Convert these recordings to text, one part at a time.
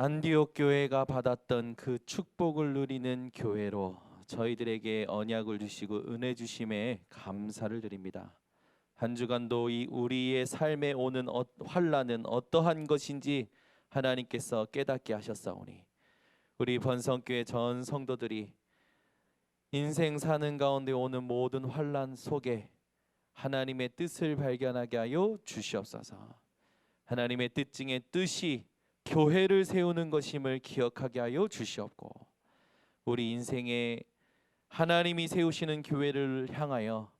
안디옥 교회가 받았던 그 축복을 누리는 교회로 저희들에게 언약을 주시고 은혜 주심에 감사를 드립니다. 한 주간도 이 우리의 삶에 오는 환난은 어떠한 것인지 하나님께서 깨닫게 하셨사오니 우리 번성교회 전 성도들이 인생 사는 가운데 오는 모든 환난 속에 하나님의 뜻을 발견하게 하여 주시옵소서. 하나님의 뜻 중에 뜻이 교회를 세우는 것임을 기억하게 하여 주시옵고, 우리 인생에 하나님이 세우시는 교회를 향하여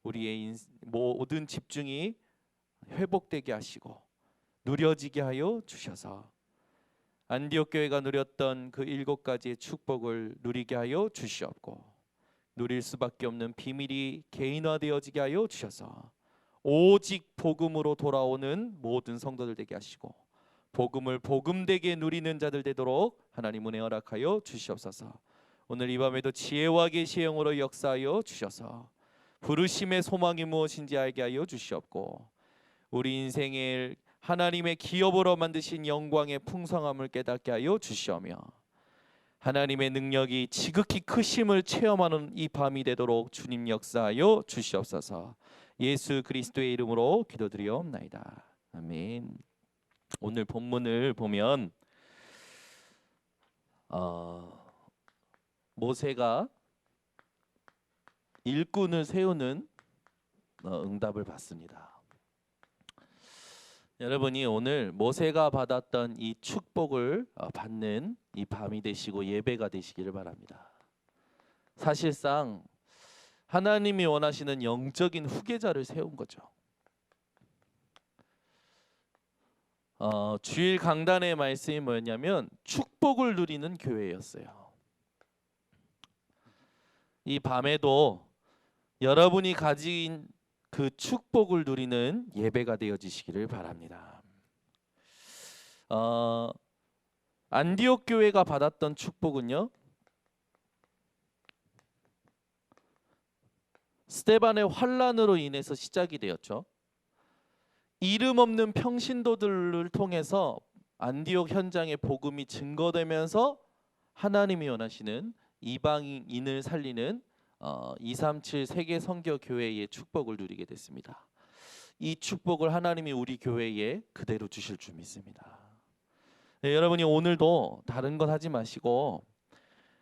우리의 모든 집중이 회복되게 하시고 누려지게 하여 주셔서 안디옥 교회가 누렸던 그 7가지의 축복을 누리게 하여 주시옵고, 누릴 수밖에 없는 비밀이 개인화되어지게 하여 주셔서 오직 복음으로 돌아오는 모든 성도들 되게 하시고 복음을 복음되게 누리는 자들 되도록 하나님 은혜 허락하여 주시옵소서. 오늘 이 밤에도 지혜와 계시의 영으로 역사하여 주셔서 부르심의 소망이 무엇인지 알게 하여 주시옵고, 우리 인생을 하나님의 기업으로 만드신 영광의 풍성함을 깨닫게 하여 주시오며, 하나님의 능력이 지극히 크심을 체험하는 이 밤이 되도록 주님 역사하여 주시옵소서. 예수 그리스도의 이름으로 기도드리옵나이다. 아멘. 오늘 본문을 보면 모세가 일꾼을 세우는 응답을 받습니다. 여러분이 오늘 모세가 받았던 이 축복을 받는 이 밤이 되시고 예배가 되시기를 바랍니다. 사실상 하나님이 원하시는 영적인 후계자를 세운 거죠. 주일 강단의 말씀이 뭐였냐면 축복을 누리는 교회였어요. 이 밤에도 여러분이 가진 그 축복을 누리는 예배가 되어지시기를 바랍니다. 안디옥 교회가 받았던 축복은요, 스데반의 환난으로 인해서 시작이 되었죠. 이름 없는 평신도들을 통해서 안디옥 현장의 복음이 증거되면서 하나님이 원하시는 이방인을 살리는 237 세계 선교 교회의 축복을 누리게 됐습니다. 이 축복을 하나님이 우리 교회에 그대로 주실 줄 믿습니다. 네, 여러분이 오늘도 다른 것 하지 마시고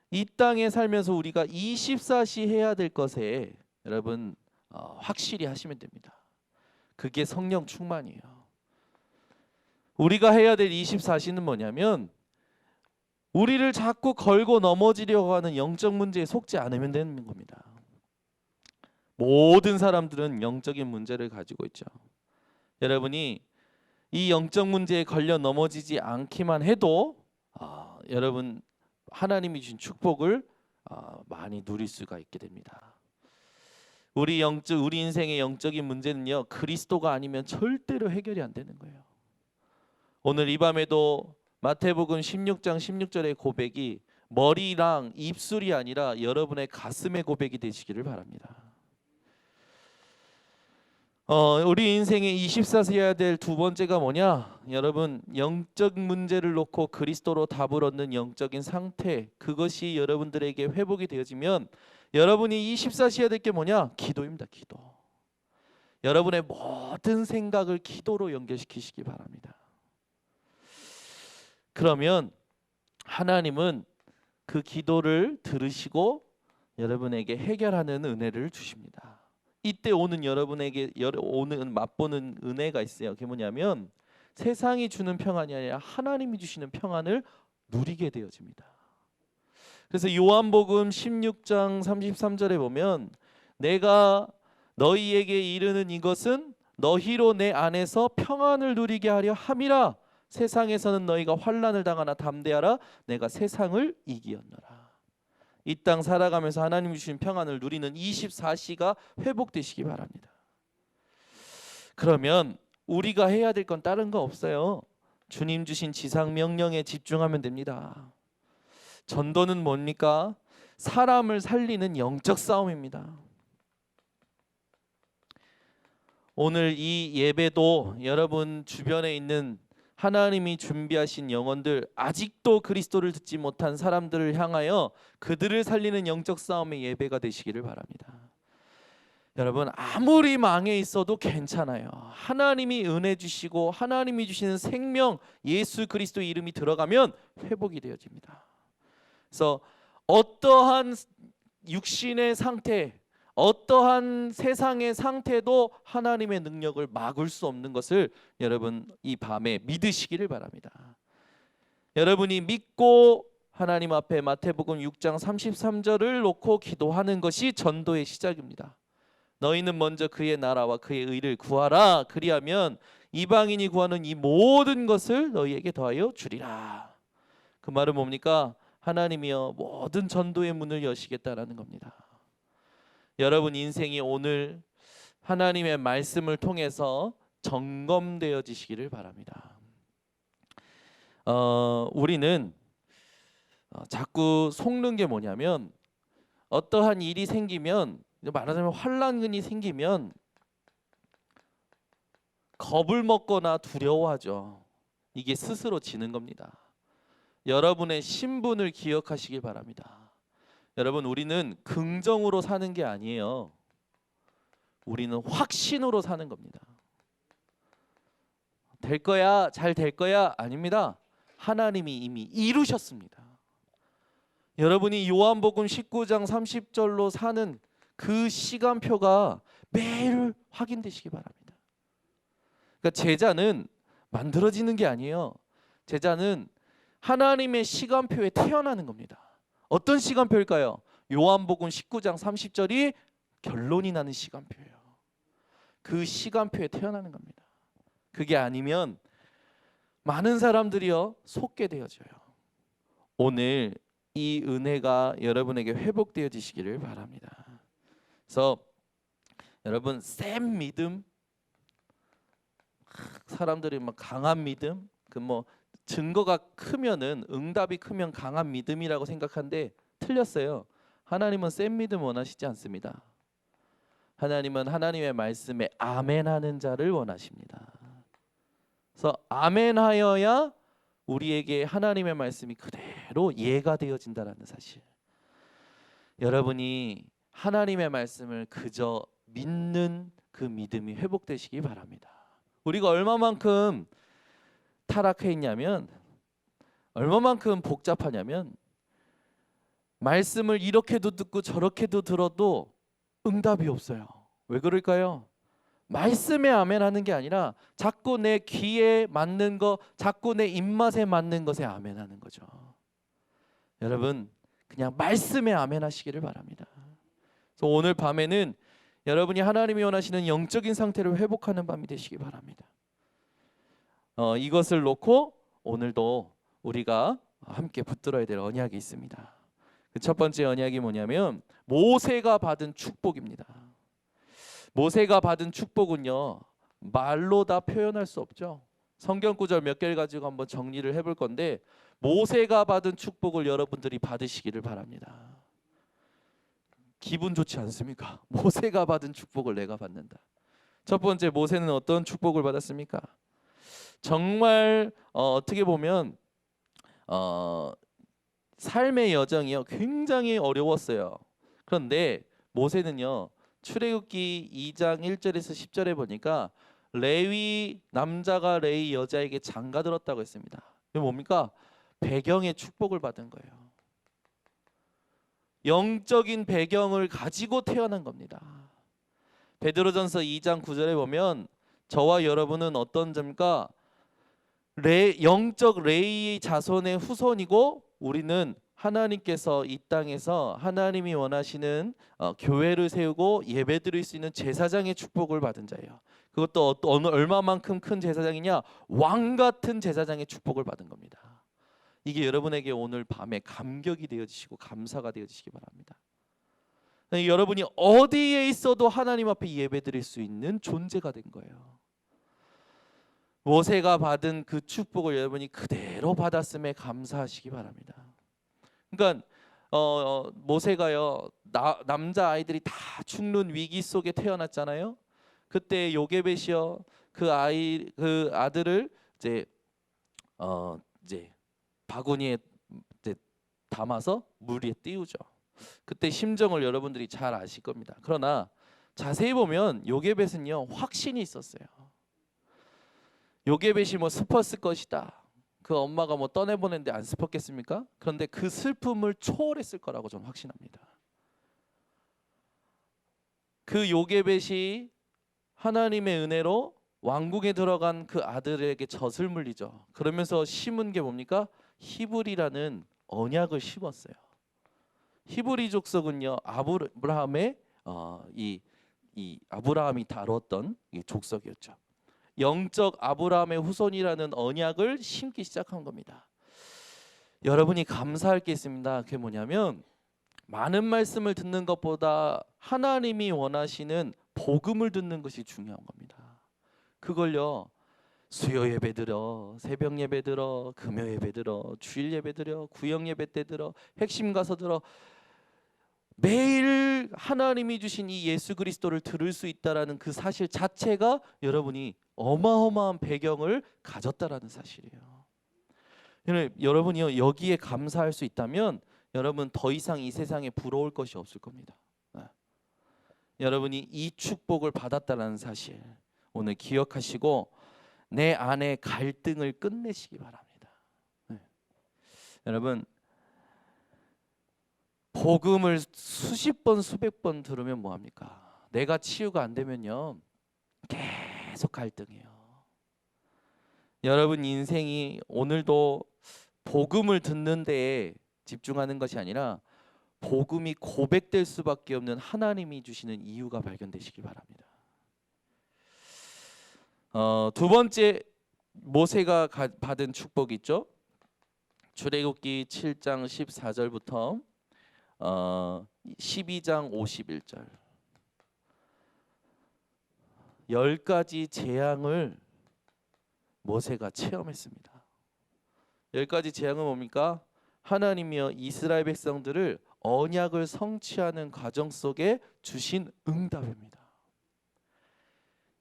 이 땅에 살면서 우리가 24시 해야 될 것에 여러분 확실히 하시면 됩니다. 그게 성령 충만이에요. 우리가 해야 될 24시는 뭐냐면 우리를 자꾸 걸고 넘어지려고 하는 영적 문제에 속지 않으면 되는 겁니다. 모든 사람들은 영적인 문제를 가지고 있죠. 여러분이 이 영적 문제에 걸려 넘어지지 않기만 해도 여러분 하나님이 주신 축복을 많이 누릴 수가 있게 됩니다. 우리 인생의 영적인 문제는요, 그리스도가 아니면 절대로 해결이 안 되는 거예요. 오늘 이 밤에도 마태복음 16장 16절의 고백이 머리랑 입술이 아니라 여러분의 가슴의 고백이 되시기를 바랍니다. 우리 인생의 24세 해야 될 두 번째가 뭐냐? 여러분, 영적 문제를 놓고 그리스도로 답을 얻는 영적인 상태, 그것이 여러분들에게 회복이 되어지면 여러분이 24시 해야 될 게 뭐냐? 기도입니다. 기도. 여러분의 모든 생각을 기도로 연결시키시기 바랍니다. 그러면 하나님은 그 기도를 들으시고 여러분에게 해결하는 은혜를 주십니다. 이때 오는 여러분에게 오는 맛보는 은혜가 있어요. 그게 뭐냐면 세상이 주는 평안이 아니라 하나님이 주시는 평안을 누리게 되어집니다. 그래서 요한복음 16장 33절에 보면 내가 너희에게 이르는 이것은 너희로 내 안에서 평안을 누리게 하려 함이라. 세상에서는 너희가 환난을 당하나 담대하라. 내가 세상을 이기었노라. 이 땅 살아가면서 하나님 주신 평안을 누리는 24시가 회복되시기 바랍니다. 그러면 우리가 해야 될 건 다른 거 없어요. 주님 주신 지상 명령에 집중하면 됩니다. 전도는 뭡니까? 사람을 살리는 영적 싸움입니다. 오늘 이 예배도 여러분 주변에 있는 하나님이 준비하신 영혼들, 아직도 그리스도를 듣지 못한 사람들을 향하여 그들을 살리는 영적 싸움의 예배가 되시기를 바랍니다. 여러분, 아무리 망해 있어도 괜찮아요. 하나님이 은혜 주시고 하나님이 주시는 생명 예수 그리스도 이름이 들어가면 회복이 되어집니다. 그래서 어떠한 육신의 상태, 어떠한 세상의 상태도 하나님의 능력을 막을 수 없는 것을 여러분 이 밤에 믿으시기를 바랍니다. 여러분이 믿고 하나님 앞에 마태복음 6장 33절을 놓고 기도하는 것이 전도의 시작입니다. 너희는 먼저 그의 나라와 그의 의를 구하라. 그리하면 이방인이 구하는 이 모든 것을 너희에게 더하여 주리라. 그 말은 뭡니까? 하나님이여 모든 전도의 문을 여시겠다라는 겁니다. 여러분 인생이 오늘 하나님의 말씀을 통해서 점검되어지시기를 바랍니다. 우리는 자꾸 속는 게 뭐냐면, 어떠한 일이 생기면, 말하자면 환난이 생기면 겁을 먹거나 두려워하죠. 이게 스스로 지는 겁니다. 여러분의 신분을 기억하시길 바랍니다. 여러분, 우리는 긍정으로 사는 게 아니에요. 우리는 확신으로 사는 겁니다. 될 거야, 잘 될 거야 아닙니다. 하나님이 이미 이루셨습니다. 여러분이 요한복음 19장 30절로 사는 그 시간표가 매일 확인되시기 바랍니다. 그러니까 제자는 만들어지는 게 아니에요. 제자는 하나님의 시간표에 태어나는 겁니다. 어떤 시간표일까요? 요한복음 19장 30절이 결론이 나는 시간표예요. 그 시간표에 태어나는 겁니다. 그게 아니면 많은 사람들이요 속게 되어져요. 오늘 이 은혜가 여러분에게 회복되어지시기를 바랍니다. 그래서 여러분, 센 믿음, 사람들이 막 강한 믿음, 증거가 크면은, 응답이 크면 강한 믿음이라고 생각하는데 틀렸어요. 하나님은 센 믿음 원하시지 않습니다. 하나님은 하나님의 말씀에 아멘하는 자를 원하십니다. 그래서 아멘하여야 우리에게 하나님의 말씀이 그대로 이해가 되어진다라는 사실. 여러분이 하나님의 말씀을 그저 믿는 그 믿음이 회복되시기 바랍니다. 우리가 얼마만큼 타락해 있냐면, 얼마만큼 복잡하냐면, 말씀을 이렇게도 듣고 저렇게도 들어도 응답이 없어요. 왜 그럴까요? 말씀에 아멘하는 게 아니라 자꾸 내 귀에 맞는 거, 자꾸 내 입맛에 맞는 것에 아멘하는 거죠. 여러분, 그냥 말씀에 아멘하시기를 바랍니다. 그래서 오늘 밤에는 여러분이 하나님이 원하시는 영적인 상태를 회복하는 밤이 되시기 바랍니다. 이것을 놓고 오늘도 우리가 함께 붙들어야 될 언약이 있습니다. 그 첫 번째 언약이 뭐냐면 모세가 받은 축복입니다. 모세가 받은 축복은요 말로 다 표현할 수 없죠. 성경 구절 몇 개를 가지고 한번 정리를 해볼 건데, 모세가 받은 축복을 여러분들이 받으시기를 바랍니다. 기분 좋지 않습니까? 모세가 받은 축복을 내가 받는다. 첫 번째, 모세는 어떤 축복을 받았습니까? 정말 어떻게 보면 삶의 여정이요 굉장히 어려웠어요. 그런데 모세는요 출애굽기 2장 1절에서 10절에 보니까 남자가 레위 여자에게 장가들었다고 했습니다. 이게 뭡니까? 배경의 축복을 받은 거예요. 영적인 배경을 가지고 태어난 겁니다. 베드로전서 2장 9절에 보면 저와 여러분은 어떤 점입니까? 영적 레위 자손의 후손이고, 우리는 하나님께서 이 땅에서 하나님이 원하시는 교회를 세우고 예배드릴 수 있는 제사장의 축복을 받은 자예요. 그것도 얼마만큼 큰 제사장이냐? 왕 같은 제사장의 축복을 받은 겁니다. 이게 여러분에게 오늘 밤에 감격이 되어지시고 감사가 되어지시기 바랍니다. 여러분이 어디에 있어도 하나님 앞에 예배드릴 수 있는 존재가 된 거예요. 모세가 받은 그 축복을 여러분이 그대로 받았음에 감사하시기 바랍니다. 그러니까 모세가요 남자 아이들이 다 죽는 위기 속에 태어났잖아요. 그때 요게벳이요 그 아들을 이제 이제 바구니에 이제 담아서 물 위에 띄우죠. 그때 심정을 여러분들이 잘 아실 겁니다. 그러나 자세히 보면 요게벳은요 확신이 있었어요. 요게벳이 뭐 슬펐을 것이다. 그 엄마가 뭐 떠내보냈는데 안 슬펐겠습니까? 그런데 그 슬픔을 초월했을 거라고 저는 확신합니다. 그 요게벳이 하나님의 은혜로 왕궁에 들어간 그 아들에게 젖을 물리죠. 그러면서 심은 게 뭡니까? 히브리라는 언약을 심었어요. 히브리 족속은요 아브라함의 이 아브라함이 다뤘던 이 족속이었죠. 영적 아브라함의 후손이라는 언약을 심기 시작한 겁니다. 여러분이 감사할 게 있습니다. 그게 뭐냐면 많은 말씀을 듣는 것보다 하나님이 원하시는 복음을 듣는 것이 중요한 겁니다. 그걸요 수요 예배 들어, 새벽 예배 들어, 금요 예배 들어, 주일 예배 들어, 구역 예배 때 들어, 핵심 가서 들어, 매일 하나님이 주신 이 예수 그리스도를 들을 수 있다라는 그 사실 자체가 여러분이 어마어마한 배경을 가졌다라는 사실이에요. 여러분이요 여기에 감사할 수 있다면 여러분 더 이상 이 세상에 부러울 것이 없을 겁니다. 여러분이 이 축복을 받았다라는 사실 오늘 기억하시고 내 안에 갈등을 끝내시기 바랍니다. 여러분 복음을 수십 번 수백 번 들으면 뭐합니까? 내가 치유가 안 되면요 계속 갈등해요. 여러분 인생이 오늘도 복음을 듣는 데에 집중하는 것이 아니라 복음이 고백될 수밖에 없는 하나님이 주시는 이유가 발견되시기 바랍니다. 두 번째 모세가 받은 축복이 있죠. 출애굽기 7장 14절부터 12장 51절 10가지 재앙을 모세가 체험했습니다. 10가지 재앙은 뭡니까? 하나님이여 이스라엘 백성들을 언약을 성취하는 과정 속에 주신 응답입니다.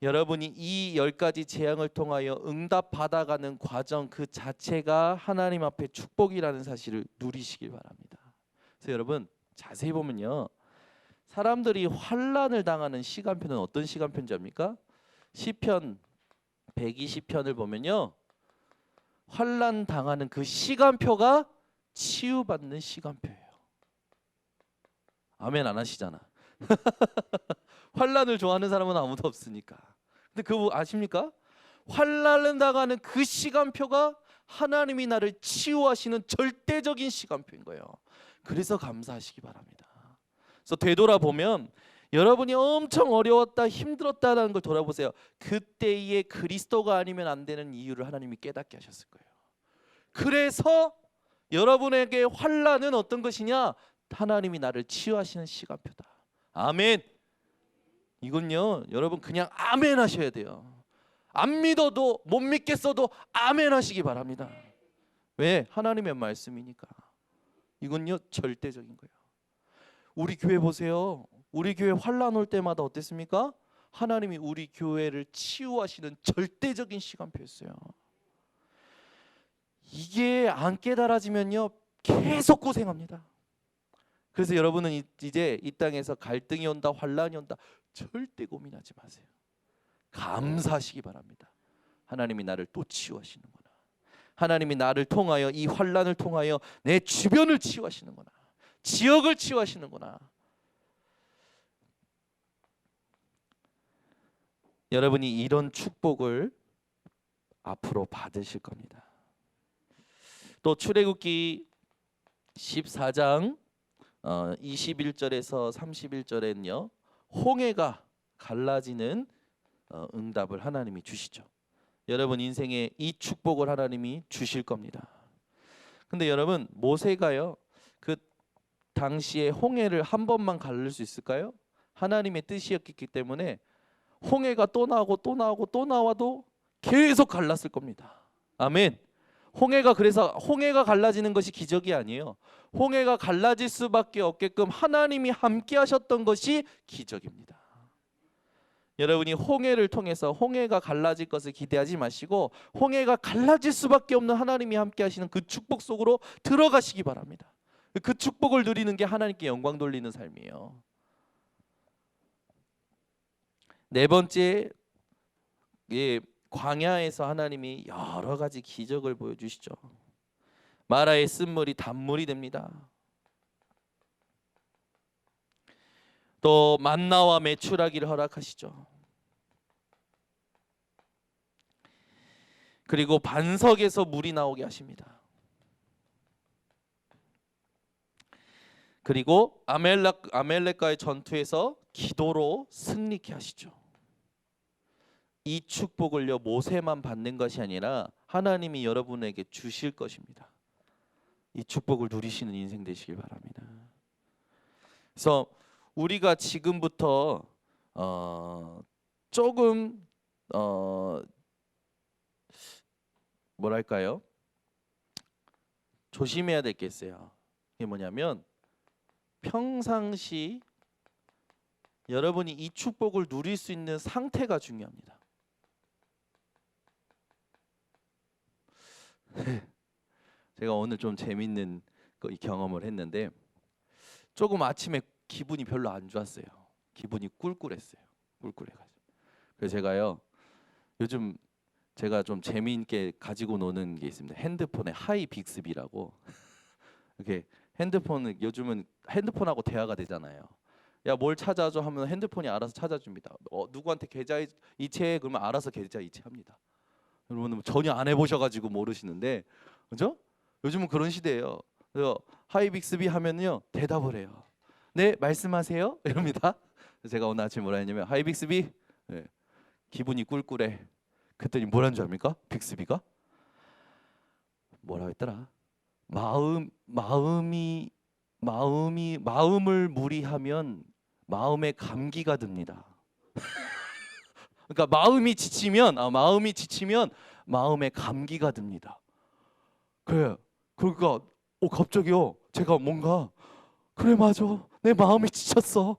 여러분이 이 10가지 재앙을 통하여 응답 받아가는 과정 그 자체가 하나님 앞에 축복이라는 사실을 누리시길 바랍니다. 그래서 여러분 자세히 보면요 사람들이 환난을 당하는 시간표는 어떤 시간표인지 압니까? 시편 120편을 보면요 환난 당하는 그 시간표가 치유받는 시간표예요. 아멘 안 하시잖아. 환난을 좋아하는 사람은 아무도 없으니까. 근데 그거 아십니까? 환난을 당하는 그 시간표가 하나님이 나를 치유하시는 절대적인 시간표인 거예요. 그래서 감사하시기 바랍니다. 그래서 되돌아보면 여러분이 엄청 어려웠다 힘들었다는 걸 돌아보세요. 그때의 그리스도가 아니면 안 되는 이유를 하나님이 깨닫게 하셨을 거예요. 그래서 여러분에게 환난은 어떤 것이냐? 하나님이 나를 치유하시는 시간표다. 아멘. 이건요 여러분 그냥 아멘 하셔야 돼요. 안 믿어도 못 믿겠어도 아멘 하시기 바랍니다. 왜? 하나님의 말씀이니까. 이건요 절대적인 거예요. 우리 교회 보세요. 우리 교회 환난 올 때마다 어땠습니까? 하나님이 우리 교회를 치유하시는 절대적인 시간표였어요. 이게 안 깨달아지면요 계속 고생합니다. 그래서 여러분은 이제 이 땅에서 갈등이 온다 환난이 온다 절대 고민하지 마세요. 감사하시기 바랍니다. 하나님이 나를 또 치유하시는구나. 하나님이 나를 통하여 이 환난을 통하여 내 주변을 치유하시는구나. 지역을 치유하시는구나. 여러분이 이런 축복을 앞으로 받으실 겁니다. 또 출애굽기 14장 21절에서 31절에는요 홍해가 갈라지는 응답을 하나님이 주시죠. 여러분 인생에 이 축복을 하나님이 주실 겁니다. 근데 여러분 모세가요 그 당시에 홍해를 한 번만 가를 수 있을까요? 하나님의 뜻이었기 때문에 홍해가 또 나오고 또 나오고 또 나와도 계속 갈랐을 겁니다. 아멘. 그래서 홍해가 갈라지는 것이 기적이 아니에요. 홍해가 갈라질 수밖에 없게끔 하나님이 함께 하셨던 것이 기적입니다. 여러분이 홍해를 통해서 홍해가 갈라질 것을 기대하지 마시고 홍해가 갈라질 수밖에 없는 하나님이 함께 하시는 그 축복 속으로 들어가시기 바랍니다. 그 축복을 누리는 게 하나님께 영광 돌리는 삶이에요. 네 번째, 광야에서 하나님이 여러 가지 기적을 보여주시죠. 마라의 쓴물이 단물이 됩니다. 또 만나와 메추라기를 허락하시죠. 그리고 반석에서 물이 나오게 하십니다. 그리고 아멜렉과의 전투에서 기도로 승리케 하시죠. 이 축복을요 모세만 받는 것이 아니라 하나님이 여러분에게 주실 것입니다. 이 축복을 누리시는 인생 되시길 바랍니다. 그래서 우리가 지금부터 조금 뭐랄까요? 조심해야 될 게 있어요. 이게 뭐냐면 평상시 여러분이 이 축복을 누릴 수 있는 상태가 중요합니다. 제가 오늘 좀 재밌는 경험을 했는데 조금 아침에 기분이 별로 안 좋았어요. 기분이 꿀꿀했어요. 꿀꿀해가지고. 그래서 제가요 요즘 제가 좀 재미있게 가지고 노는 게 있습니다. 핸드폰에 하이 빅스비라고 이렇게 핸드폰은 요즘은 핸드폰하고 대화가 되잖아요. 야 뭘 찾아줘 하면 핸드폰이 알아서 찾아줍니다. 누구한테 계좌 이체해 그러면 알아서 계좌 이체합니다. 여러분은 전혀 안 해보셔가지고 모르시는데 그죠? 요즘은 그런 시대예요. 그래서 하이 빅스비 하면요 대답을 해요. 네 말씀하세요 이럽니다. 제가 오늘 아침 뭐라 했냐면 하이 빅스비 네, 기분이 꿀꿀해. 그랬더니 뭐라는 줄 압니까? 빅스비가 뭐라고 했더라? 마음을 무리하면 마음에 감기가 듭니다. 그러니까 마음이 지치면 마음에 감기가 듭니다. 그래. 그러니까 갑자기요. 제가 뭔가 그래 맞아. 내 마음이 지쳤어.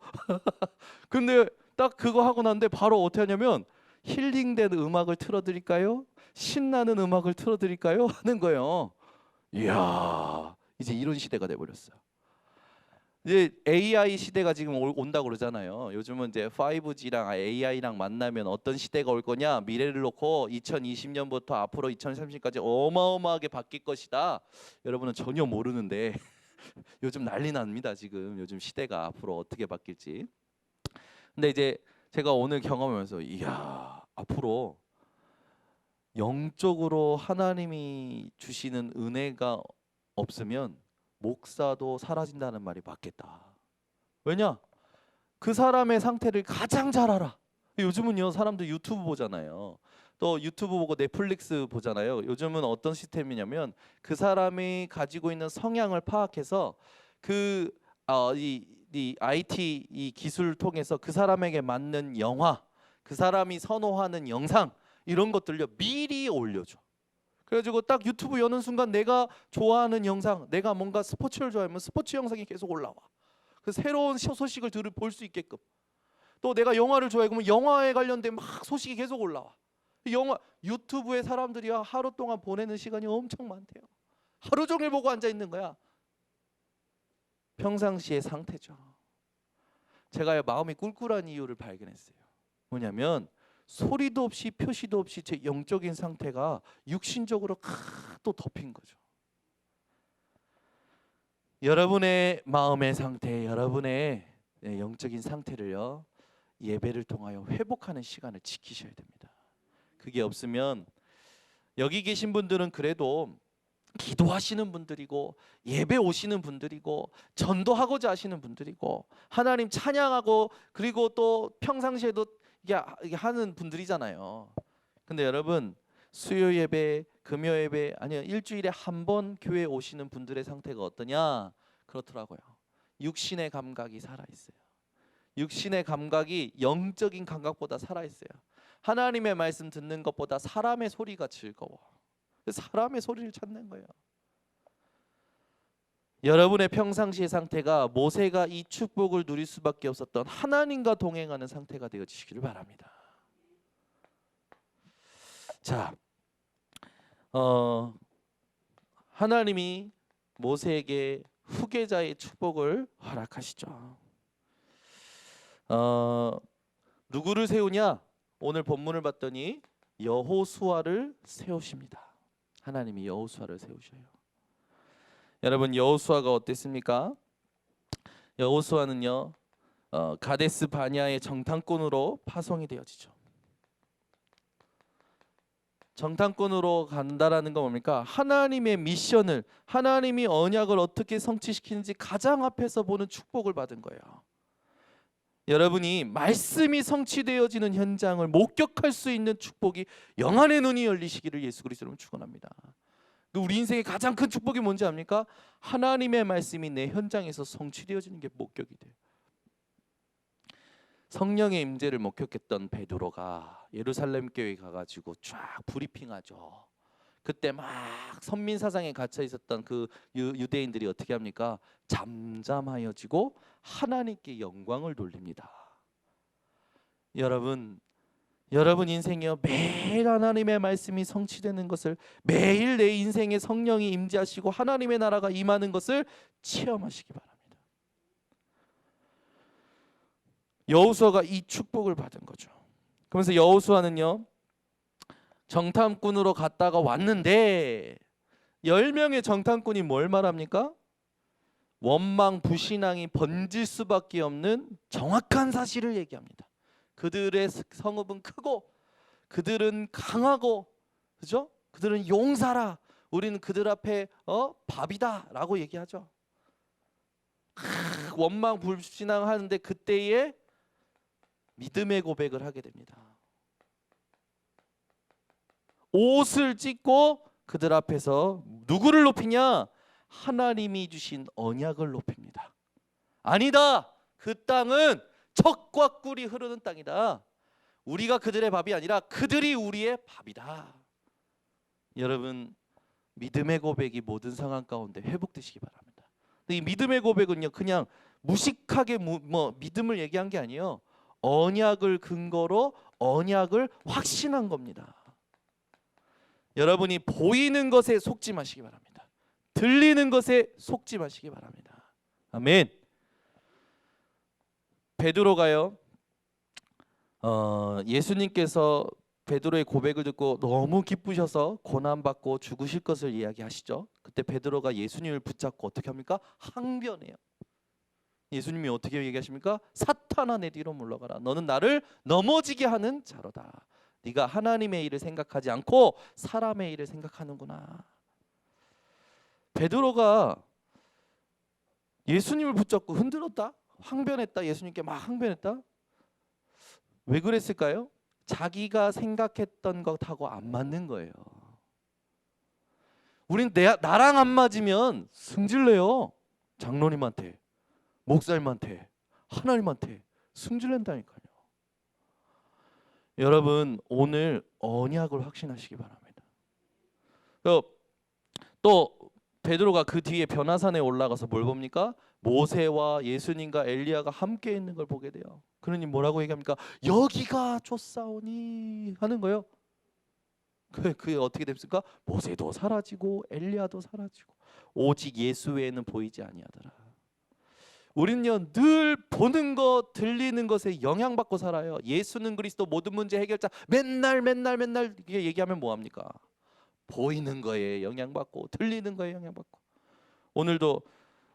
근데 딱 그거 하고 났는데 바로 어떻게 하냐면 힐링된 음악을 틀어드릴까요? 신나는 음악을 틀어드릴까요? 하는 거예요. 이야 이제 이런 시대가 돼버렸어요. 이제 AI 시대가 지금 온다고 그러잖아요. 요즘은 이제 5G랑 AI랑 만나면 어떤 시대가 올 거냐 미래를 놓고 2020년부터 앞으로 2030까지 어마어마하게 바뀔 것이다. 여러분은 전혀 모르는데 요즘 난리 납니다. 지금 요즘 시대가 앞으로 어떻게 바뀔지. 근데 이제 제가 오늘 경험하면서 이야 앞으로 영적으로 하나님이 주시는 은혜가 없으면 목사도 사라진다는 말이 맞겠다. 왜냐? 그 사람의 상태를 가장 잘 알아. 요즘은요 사람들 유튜브 보잖아요. 또 유튜브 보고 넷플릭스 보잖아요. 요즘은 어떤 시스템이냐면 그 사람이 가지고 있는 성향을 파악해서 이 IT 이 기술을 통해서 그 사람에게 맞는 영화, 그 사람이 선호하는 영상 이런 것들요 미리 올려줘. 그래가지고 딱 유튜브 여는 순간 내가 좋아하는 영상, 내가 뭔가 스포츠를 좋아하면 스포츠 영상이 계속 올라와. 그 새로운 소식을 볼 수 있게끔. 또 내가 영화를 좋아해 그러면 영화에 관련된 막 소식이 계속 올라와. 유튜브에 사람들이 하루 동안 보내는 시간이 엄청 많대요. 하루 종일 보고 앉아 있는 거야. 평상시의 상태죠. 제가 마음이 꿀꿀한 이유를 발견했어요. 뭐냐면 소리도 없이 표시도 없이 제 영적인 상태가 육신적으로 또 덮인 거죠. 여러분의 마음의 상태, 여러분의 영적인 상태를요 예배를 통하여 회복하는 시간을 지키셔야 됩니다. 그게 없으면 여기 계신 분들은 그래도 기도하시는 분들이고 예배 오시는 분들이고 전도하고자 하시는 분들이고 하나님 찬양하고 그리고 또 평상시에도 이게 하는 분들이잖아요. 근데 여러분 수요 예배, 금요 예배 아니요 일주일에 한 번 교회 오시는 분들의 상태가 어떠냐? 그렇더라고요. 육신의 감각이 살아 있어요. 육신의 감각이 영적인 감각보다 살아 있어요. 하나님의 말씀 듣는 것보다 사람의 소리가 즐거워. 사람의 소리를 찾는 거예요. 여러분의 평상시의 상태가 모세가 이 축복을 누릴 수밖에 없었던 하나님과 동행하는 상태가 되어지시기를 바랍니다. 자, 하나님이 모세에게 후계자의 축복을 허락하시죠. 누구를 세우냐? 오늘 본문을 봤더니 여호수아를 세우십니다. 하나님이 여호수아를 세우셔요. 여러분, 여호수아가 어땠습니까? 여호수아는요, 가데스 바냐의 정탐꾼으로 파송이 되어지죠. 정탐꾼으로 간다라는 건 뭡니까? 하나님의 미션을, 하나님이 언약을 어떻게 성취시키는지 가장 앞에서 보는 축복을 받은 거예요. 여러분이 말씀이 성취되어지는 현장을 목격할 수 있는 축복이 영안의 눈이 열리시기를 예수 그리스도로 축원합니다. 우리 인생의 가장 큰 축복이 뭔지 압니까? 하나님의 말씀이 내 현장에서 성취되어지는 게 목격이 돼요. 성령의 임재를 목격했던 베드로가 예루살렘 교회 가가지고 쫙 브리핑하죠. 그때 막 선민사상에 갇혀 있었던 그 유대인들이 어떻게 합니까? 잠잠하여지고 하나님께 영광을 돌립니다. 여러분 인생이요, 매일 하나님의 말씀이 성취되는 것을, 매일 내 인생에 성령이 임재하시고 하나님의 나라가 임하는 것을 체험하시기 바랍니다. 여호수아가 이 축복을 받은 거죠. 그러면서 여호수아는요, 정탐꾼으로 갔다가 왔는데 10명의 정탐꾼이 뭘 말합니까? 원망 불신앙이 번질 수밖에 없는 정확한 사실을 얘기합니다. 그들의 성읍은 크고 그들은 강하고, 그죠? 그들은 용사라. 우리는 그들 앞에 밥이다라고 얘기하죠. 원망 불신앙 하는데 그때에 믿음의 고백을 하게 됩니다. 옷을 찢고 그들 앞에서 누구를 높이냐? 하나님이 주신 언약을 높입니다. 아니다, 그 땅은 젖과 꿀이 흐르는 땅이다. 우리가 그들의 밥이 아니라 그들이 우리의 밥이다. 여러분, 믿음의 고백이 모든 상황 가운데 회복되시기 바랍니다. 근데 이 믿음의 고백은요, 그냥 무식하게 믿음을 얘기한 게 아니에요. 언약을 근거로 언약을 확신한 겁니다. 여러분이 보이는 것에 속지 마시기 바랍니다. 들리는 것에 속지 마시기 바랍니다. 아멘. 베드로가요, 예수님께서 베드로의 고백을 듣고 너무 기쁘셔서 고난받고 죽으실 것을 이야기하시죠. 그때 베드로가 예수님을 붙잡고 어떻게 합니까? 항변해요. 예수님이 어떻게 얘기하십니까? 사탄아, 내 뒤로 물러가라. 너는 나를 넘어지게 하는 자로다. 네가 하나님의 일을 생각하지 않고 사람의 일을 생각하는구나. 베드로가 예수님을 붙잡고 흔들었다? 항변했다? 예수님께 막 항변했다? 왜 그랬을까요? 자기가 생각했던 것하고 안 맞는 거예요. 우린 나랑 안 맞으면 승질내요. 장로님한테, 목사님한테, 하나님한테 승질낸다니까요. 여러분, 오늘 언약을 확신하시기 바랍니다. 또 베드로가 그 뒤에 변화산에 올라가서 뭘 봅니까? 모세와 예수님과 엘리야가 함께 있는 걸 보게 돼요. 그러니 뭐라고 얘기합니까? 여기가 좋사오니 하는 거예요. 그게 어떻게 됐습니까? 모세도 사라지고 엘리야도 사라지고 오직 예수 외에는 보이지 아니하더라. 우리는요, 늘 보는 것, 들리는 것에 영향받고 살아요. 예수는 그리스도 모든 문제 해결자. 맨날 이게 얘기하면 뭐합니까? 보이는 거에 영향받고 들리는 거에 영향받고. 오늘도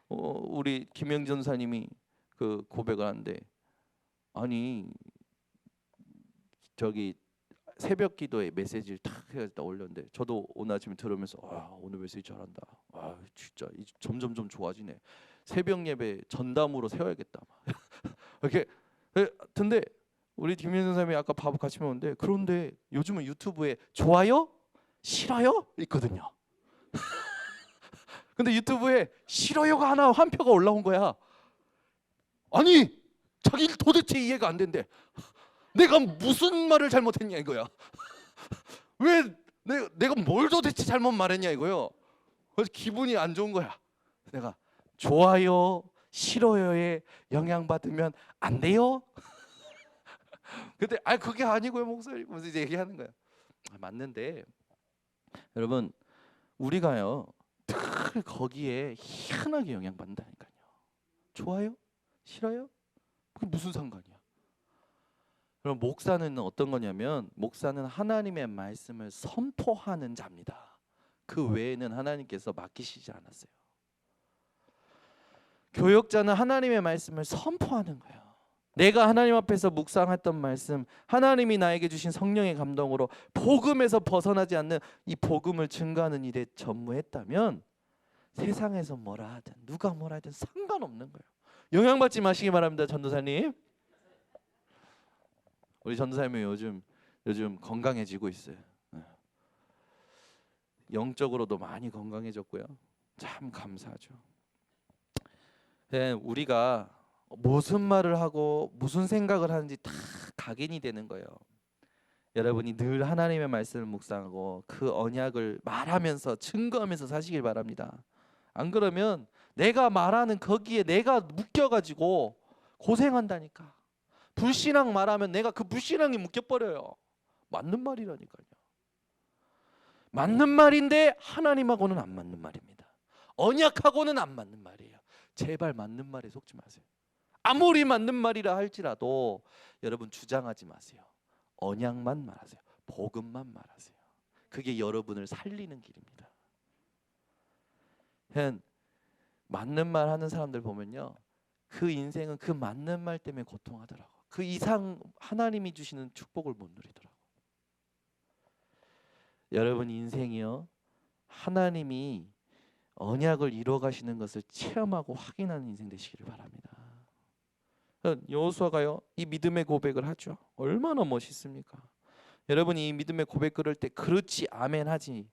우리 김영전 사님이 그 고백을 하는데, 아니 저기 새벽 기도에 메시지를 탁 해서 올렸는데, 저도 오늘 아침에 들으면서 오늘 메시지 잘한다. 진짜 점점 좋아지네. 새벽 예배 전담으로 세워야겠다. 이렇게. 근데 우리 김현선 선생님이 아까 밥 같이 먹었는데, 그런데 요즘은 유튜브에 좋아요, 싫어요 있거든요. 근데 유튜브에 싫어요가 하나 한 표가 올라온 거야. 아니, 자기 도대체 이해가 안 된대. 내가 무슨 말을 잘못했냐 이거야. 왜 내가 뭘 도대체 잘못 말했냐 이거요. 그래서 기분이 안 좋은 거야. 내가 좋아요, 싫어요에 영향받으면 안 돼요. 근데 그게 아니고요, 목사님. 그래서 이제 얘기하는 거야. 맞는데 여러분 우리가요 늘 거기에 희한하게 영향받는다니까요. 좋아요? 싫어요? 그게 무슨 상관이야? 그럼 목사는 어떤 거냐면 목사는 하나님의 말씀을 선포하는 자입니다. 그 외에는 하나님께서 맡기시지 않았어요. 교역자는 하나님의 말씀을 선포하는 거예요. 내가 하나님 앞에서 묵상했던 말씀, 하나님이 나에게 주신 성령의 감동으로 복음에서 벗어나지 않는 이 복음을 증거하는 일에 전무했다면 세상에서 뭐라 하든 누가 뭐라 하든 상관없는 거예요. 영향받지 마시기 바랍니다. 전도사님. 우리 전도사님이 요즘 건강해지고 있어요. 영적으로도 많이 건강해졌고요. 참 감사하죠. 우리가 무슨 말을 하고 무슨 생각을 하는지 다 각인이 되는 거예요. 여러분이 늘 하나님의 말씀을 묵상하고 그 언약을 말하면서 증거하면서 사시길 바랍니다. 안 그러면 내가 말하는 거기에 내가 묶여가지고 고생한다니까. 불신앙 말하면 내가 그 불신앙이 묶여버려요. 맞는 말이라니까요. 맞는 말인데 하나님하고는 안 맞는 말입니다. 언약하고는 안 맞는 말이에요. 제발 맞는 말에 속지 마세요. 아무리 맞는 말이라 할지라도 여러분 주장하지 마세요. 언약만 말하세요. 복음만 말하세요. 그게 여러분을 살리는 길입니다. 맞는 말 하는 사람들 보면요, 그 인생은 그 맞는 말 때문에 고통하더라고. 그 이상 하나님이 주시는 축복을 못 누리더라고. 여러분 인생이요, 하나님이 언약을 이루어 가시는 것을 체험하고 확인하는 인생 되시기를 바랍니다. 여호수아가요 이 믿음의 고백을 하죠. 얼마나 멋있습니까? 여러분이 이 믿음의 고백 그럴 때 그렇지 아멘 하지.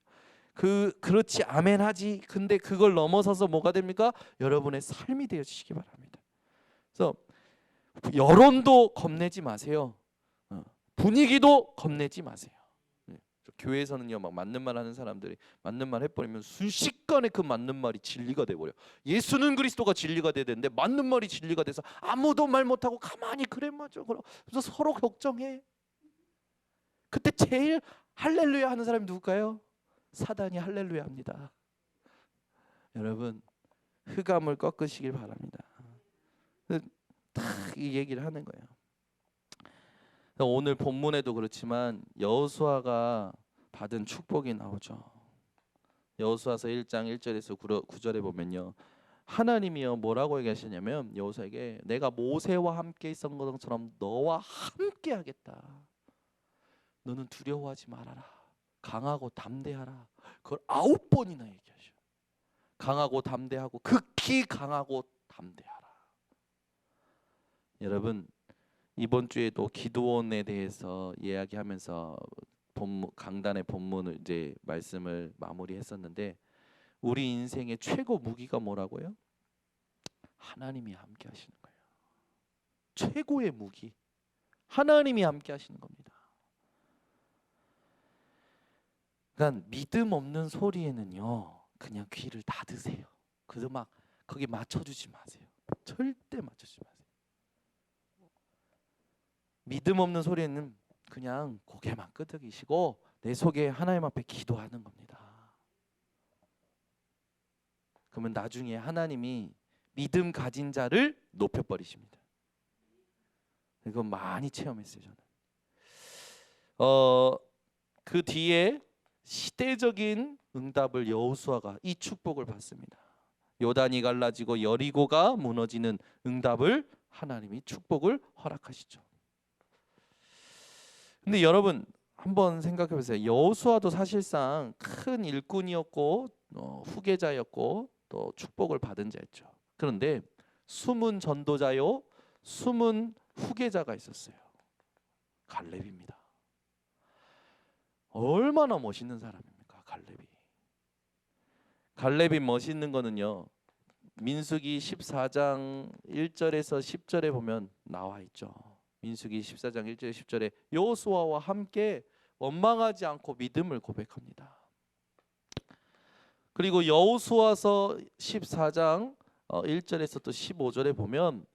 그렇지 아멘 하지. 근데 그걸 넘어서서 뭐가 됩니까? 여러분의 삶이 되어지시기 바랍니다. 그래서 여론도 겁내지 마세요. 분위기도 겁내지 마세요. 교회에서는요 막 맞는 말 하는 사람들이 맞는 말 해버리면 순식간에 그 맞는 말이 진리가 돼버려. 예수는 그리스도가 진리가 돼야 되는데 맞는 말이 진리가 돼서 아무도 말 못하고 가만히 그래 맞아. 그래서 서로 걱정해. 그때 제일 할렐루야 하는 사람이 누굴까요? 사단이 할렐루야 합니다. 여러분 흑암을 꺾으시길 바랍니다. 딱 이 얘기를 하는 거예요. 오늘 본문에도 그렇지만 여호수아가 받은 축복이 나오죠. 여호수아서 1장 1절에서 9절에 보면요, 하나님이요 뭐라고 얘기하시냐면 여호수아에게 내가 모세와 함께 있었던 것처럼 너와 함께 하겠다. 너는 두려워하지 말아라. 강하고 담대하라. 그걸 9번이나 얘기하셔. 강하고 담대하고 극히 강하고 담대하라. 여러분 이번 주에도 기드온에 대해서 이야기하면서 강단의 본문을 이제 말씀을 마무리했었는데 우리 인생의 최고 무기가 뭐라고요? 하나님이 함께 하시는 거예요. 최고의 무기 하나님이 함께 하시는 겁니다. 그러니까 믿음 없는 소리에는요 그냥 귀를 닫으세요. 그래서 막 거기 맞춰주지 마세요. 절대 맞춰주지 마세요. 믿음 없는 소리에는 그냥 고개만 끄덕이시고 내 속에 하나님 앞에 기도하는 겁니다. 그러면 나중에 하나님이 믿음 가진 자를 높여버리십니다. 이거 많이 체험했어요 저는. 그 뒤에 시대적인 응답을 여호수아가 이 축복을 받습니다. 요단이 갈라지고 여리고가 무너지는 응답을 하나님이 축복을 허락하시죠. 근데 여러분 한번 생각해 보세요. 여호수아도 사실상 큰 일꾼이었고 후계자였고 또 축복을 받은 자였죠. 그런데 숨은 전도자요 숨은 후계자가 있었어요. 갈렙입니다. 얼마나 멋있는 사람입니까? 갈렙이 멋있는 거는요 민수기 14장 1절에서 10절에 보면 나와 있죠. 민수기 14장 1절 10절에 여호수아와 함께 원망하지 않고 믿음을 고백합니다. 그리고 여호수아서 14장 1절에서 또 15절에 보면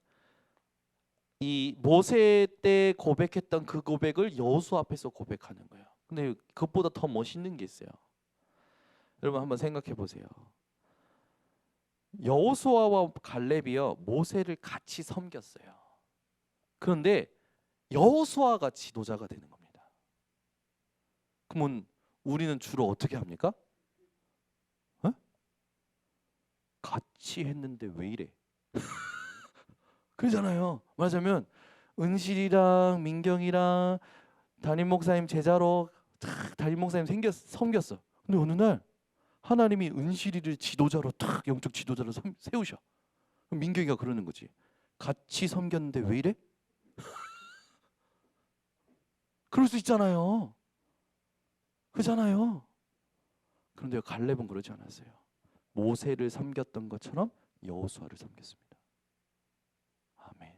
이 모세 때 고백했던 그 고백을 여호수아 앞에서 고백하는 거예요. 근데 그것보다 더 멋있는 게 있어요. 여러분 한번 생각해 보세요. 여호수아와 갈렙이요 모세를 같이 섬겼어요. 그런데 여호수아가 지도자가 되는 겁니다. 그러면 우리는 주로 어떻게 합니까? 어? 같이 했는데 왜 이래? 그러잖아요. 말하자면 은실이랑 민경이랑 담임 목사님 제자로 담임 목사님 섬겼어. 근데 어느 날 하나님이 은실이를 지도자로 탁 영적 지도자로 세우셔. 그럼 민경이가 그러는 거지. 같이 섬겼는데 왜 이래? 그럴 수 있잖아요. 그잖아요. 그런데 갈렙은 그러지 않았어요. 모세를 섬겼던 것처럼 여호수아를 섬겼습니다. 아멘.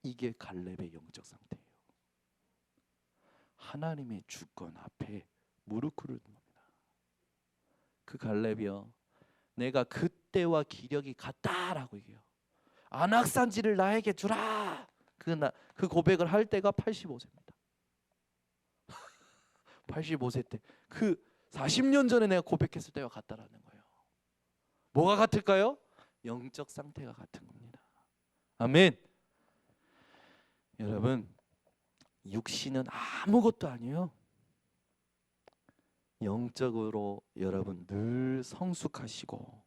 이게 갈렙의 영적 상태예요. 하나님의 주권 앞에 무릎 꿇는 겁니다. 그 갈렙이요. 내가 그때와 기력이 같다라고 얘기해요. 안악산지를 나에게 주라. 그 고백을 할 때가 85세입니다. 85세 때 그 40년 전에 내가 고백했을 때와 같다라는 거예요. 뭐가 같을까요? 영적 상태가 같은 겁니다. 아멘. 여러분 육신은 아무것도 아니에요. 영적으로 여러분 늘 성숙하시고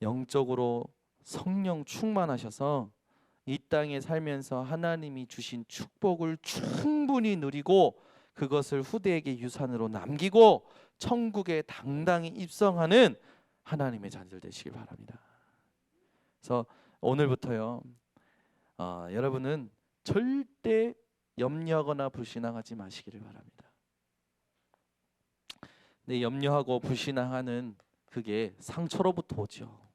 영적으로 성령 충만하셔서 이 땅에 살면서 하나님이 주신 축복을 충분히 누리고 그것을 후대에게 유산으로 남기고 천국에 당당히 입성하는 하나님의 자녀들 되시길 바랍니다. 그래서 오늘부터요 여러분은 절대 염려하거나 불신앙하지 마시기를 바랍니다. 근데 염려하고 불신앙하는 그게 상처로부터 오죠.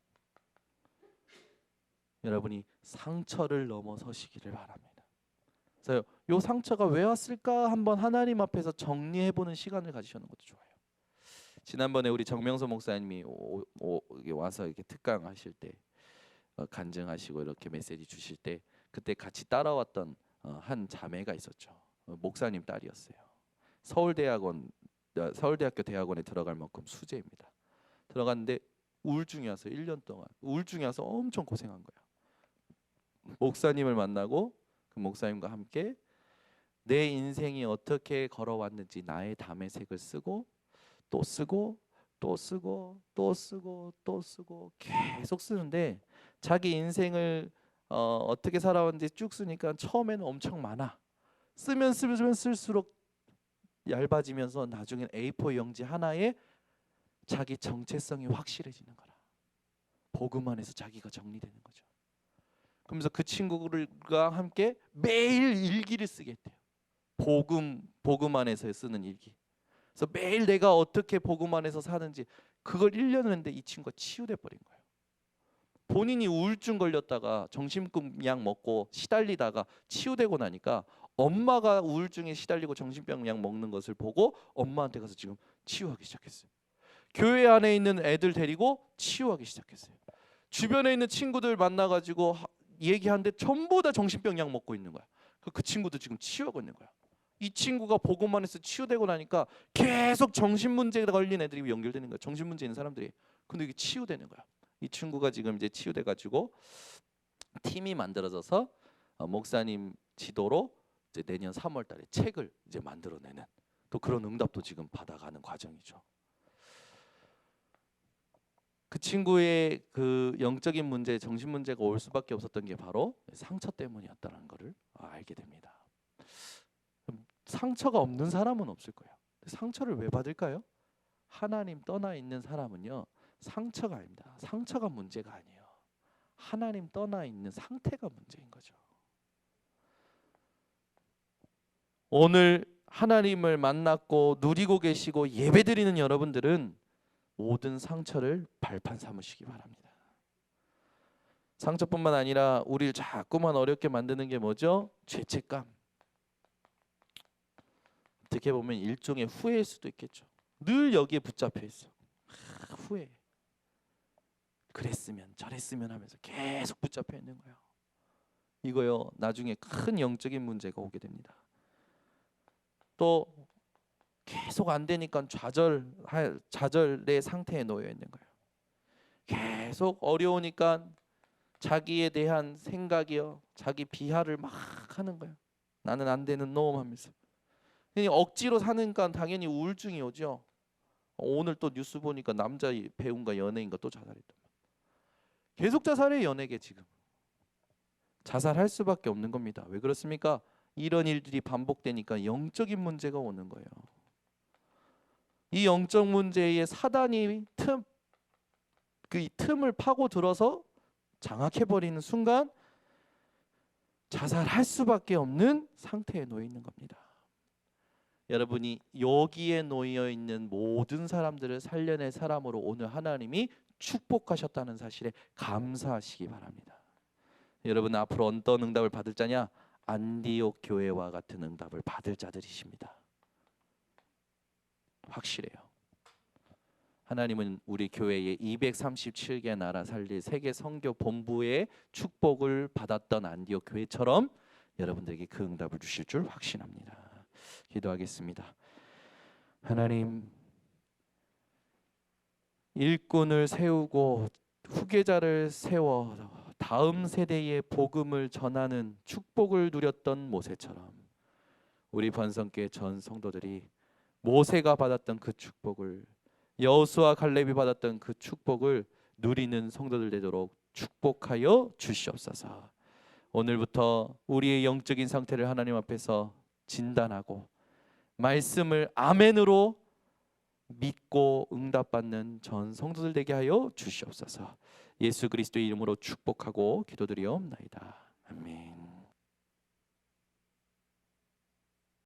여러분이 상처를 넘어서시기를 바랍니다. 그래서 요 상처가 왜 왔을까 한번 하나님 앞에서 정리해보는 시간을 가지시는 것도 좋아요. 지난번에 우리 정명서 목사님이 와서 이렇게 특강하실 때 간증하시고 이렇게 메시지 주실 때 그때 같이 따라왔던 한 자매가 있었죠. 목사님 딸이었어요. 서울대학교 대학원에 들어갈 만큼 수재입니다. 들어갔는데 우울증이 와서 1년 동안 우울증이 와서 엄청 고생한 거야. 목사님을 만나고 그 목사님과 함께 내 인생이 어떻게 걸어왔는지 나의 담의 색을 쓰고 또 쓰고 또 쓰고 또 쓰고 또 쓰고 계속 쓰는데 자기 인생을 어떻게 살아왔는지 쭉 쓰니까 처음에는 엄청 많아. 쓰면 쓸수록 얇아지면서 나중엔 A4 용지 하나에 자기 정체성이 확실해지는 거라. 복음 안에서 자기가 정리되는 거죠. 그러면서 그 친구들과 함께 매일 일기를 쓰게 했대요. 복음 안에서 쓰는 일기. 그래서 매일 내가 어떻게 복음 안에서 사는지 그걸 1년을 했는데 이 친구가 치유돼 버린 거예요. 본인이 우울증 걸렸다가 정신병 약 먹고 시달리다가 치유되고 나니까 엄마가 우울증에 시달리고 정신병 약 먹는 것을 보고 엄마한테 가서 지금 치유하기 시작했어요. 교회 안에 있는 애들 데리고 치유하기 시작했어요. 주변에 있는 친구들 만나가지고 얘기하는데 전부 다 정신병 약 먹고 있는 거야. 그 친구도 지금 치유하고 있는 거야. 이 친구가 복음만 해서 치유되고 나니까 계속 정신 문제에 걸린 애들이 연결되는 거야. 정신 문제 있는 사람들이. 근데 이게 치유되는 거야. 이 친구가 지금 이제 치유돼 가지고 팀이 만들어져서 목사님 지도로 이제 내년 3월 달에 책을 이제 만들어내는 또 그런 응답도 지금 받아가는 과정이죠. 그 친구의 그 영적인 문제, 정신 문제가 올 수밖에 없었던 게 바로 상처 때문이었다는 것을 알게 됩니다. 상처가 없는 사람은 없을 거예요. 상처를 왜 받을까요? 하나님 떠나 있는 사람은요. 상처가 아닙니다. 상처가 문제가 아니에요. 하나님 떠나 있는 상태가 문제인 거죠. 오늘 하나님을 만났고 누리고 계시고 예배드리는 여러분들은 모든 상처를 발판 삼으시기 바랍니다. 상처뿐만 아니라 우리를 자꾸만 어렵게 만드는 게 뭐죠? 죄책감. 어떻게 보면 일종의 후회일 수도 있겠죠. 늘 여기에 붙잡혀 있어. 후회. 그랬으면 저랬으면 하면서 계속 붙잡혀 있는 거예요. 이거요 나중에 큰 영적인 문제가 오게 됩니다. 또 계속 안 되니까 좌절의 상태에 놓여 있는 거예요. 계속 어려우니까 자기에 대한 생각이요, 자기 비하를 막 하는 거예요. 나는 안 되는 놈 하면서. 억지로 사니까 당연히 우울증이 오죠. 오늘 또 뉴스 보니까 남자 배우인가 연예인가 또 자살했다. 계속 자살해. 연예계 지금 자살할 수밖에 없는 겁니다. 왜 그렇습니까? 이런 일들이 반복되니까 영적인 문제가 오는 거예요. 이 영적 문제에 사단이 그 틈을 파고 들어서 장악해 버리는 순간 자살할 수밖에 없는 상태에 놓여 있는 겁니다. 여러분이 여기에 놓여 있는 모든 사람들을 살려낼 사람으로 오늘 하나님이 축복하셨다는 사실에 감사하시기 바랍니다. 여러분 앞으로 어떤 응답을 받을 자냐? 안디옥 교회와 같은 응답을 받을 자들이십니다. 확실해요. 하나님은 우리 교회의 237개 나라 살릴 세계 선교 본부의 축복을 받았던 안디옥 교회처럼 여러분들에게 그 응답을 주실 줄 확신합니다. 기도하겠습니다. 하나님, 일꾼을 세우고 후계자를 세워 다음 세대의 복음을 전하는 축복을 누렸던 모세처럼 우리 번성교회 전 성도들이 모세가 받았던 그 축복을, 여호수아 갈렙이 받았던 그 축복을 누리는 성도들 되도록 축복하여 주시옵소서. 오늘부터 우리의 영적인 상태를 하나님 앞에서 진단하고 말씀을 아멘으로 믿고 응답받는 전 성도들 되게 하여 주시옵소서. 예수 그리스도의 이름으로 축복하고 기도드리옵나이다. 아멘.